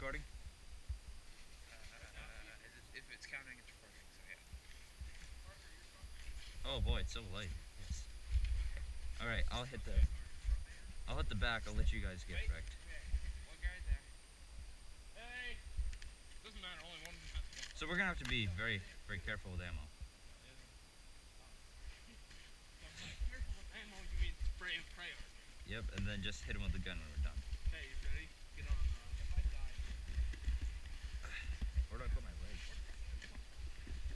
recording? If it's counting, it's recording, so yeah. Oh boy, it's so light. Yes. Alright, I'll hit the back. I'll let you guys get wrecked. Okay, one guy there. Hey! Doesn't matter, only one of them has to go. So we're gonna have to be very, very careful with ammo. Careful with ammo, you mean spray and pray. Yep, and then just hit him with the gun when we're done. Okay, you ready? Get on, if I die. Where do I put my leg?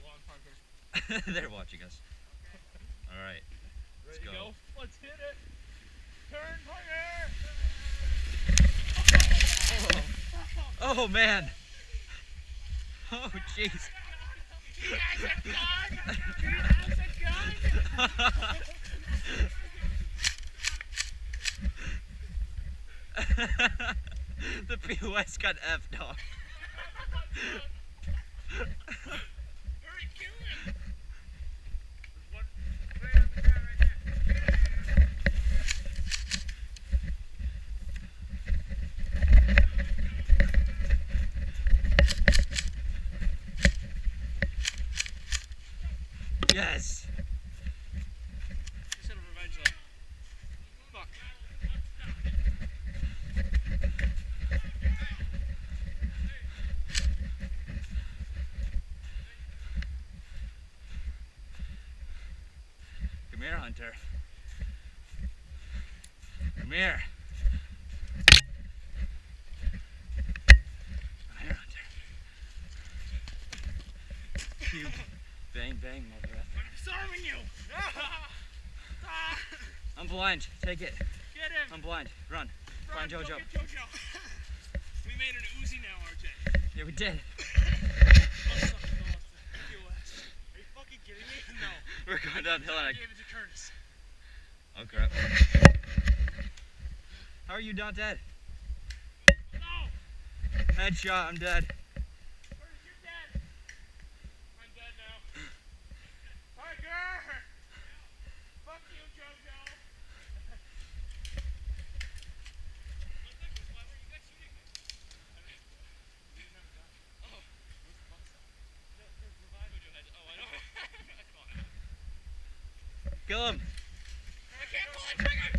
Long Parker. They're watching us. Okay. Alright. Ready to go? Let's hit it! Turn, Parker! Oh man! Oh jeez! He has a gun! He has a gun! The POS got F'd off. Hurry, kill him! There's one right on the ground right there. Yes! You said a revenge though. Fuck. Come here, Hunter. Come here. Come here, Hunter. You bang bang, mother effer. I'm disarming you! I'm blind. Take it. Get him! I'm blind. Run. Find Run, JoJo. go get JoJo. We made an Uzi now, RJ. Yeah, we did. POS. Are you fucking kidding me? No. We're going downhill and I I... gave it to Curtis. Oh crap. How are you not dead? No! Headshot, I'm dead. Curtis, you're dead! I'm dead now. Parker! Fuck you, JoJo! Why were you guys shooting me? We didn't have a gun. Oh. Where's the box at? There's revive. JoJo had... Oh, I know. Come on. Kill him. I can't pull it, trigger!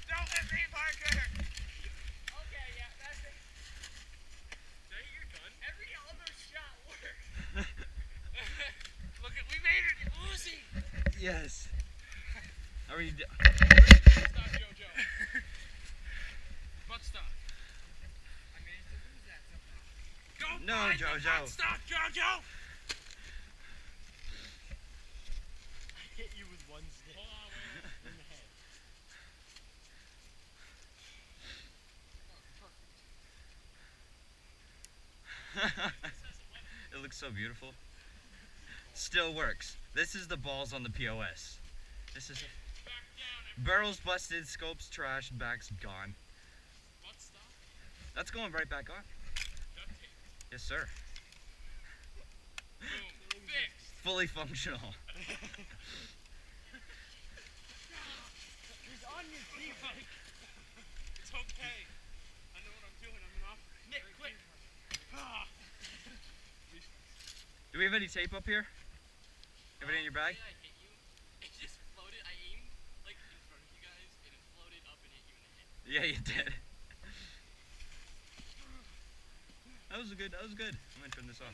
Don't let me, Parker! Okay, yeah, that's it. Is that your gun? Every other shot worked. Look at, we made it Uzi! Yes. How are you Stop, JoJo. Butt stop. I managed to lose that somehow. Go No, find the JoJo. butt stop, JoJo! I hit you with one stick. Hold on, wait. In the head. It looks so beautiful. Still works. This is the balls on the POS. This is barrels busted, scopes trashed, backs gone. Butt stop? That's going right back on. Duct tape. Yes, sir. Boom. Fixed. Fully functional. He's on your feet, Mike. It's okay. I know what I'm doing. I'm an operator. Nick, quick. Do we have any tape up here? Have it in your bag? I hit you. It just floated. I aimed like in front of you guys, and it floated up and hit you in the head. Yeah, you did. That was good. I'm gonna turn this off.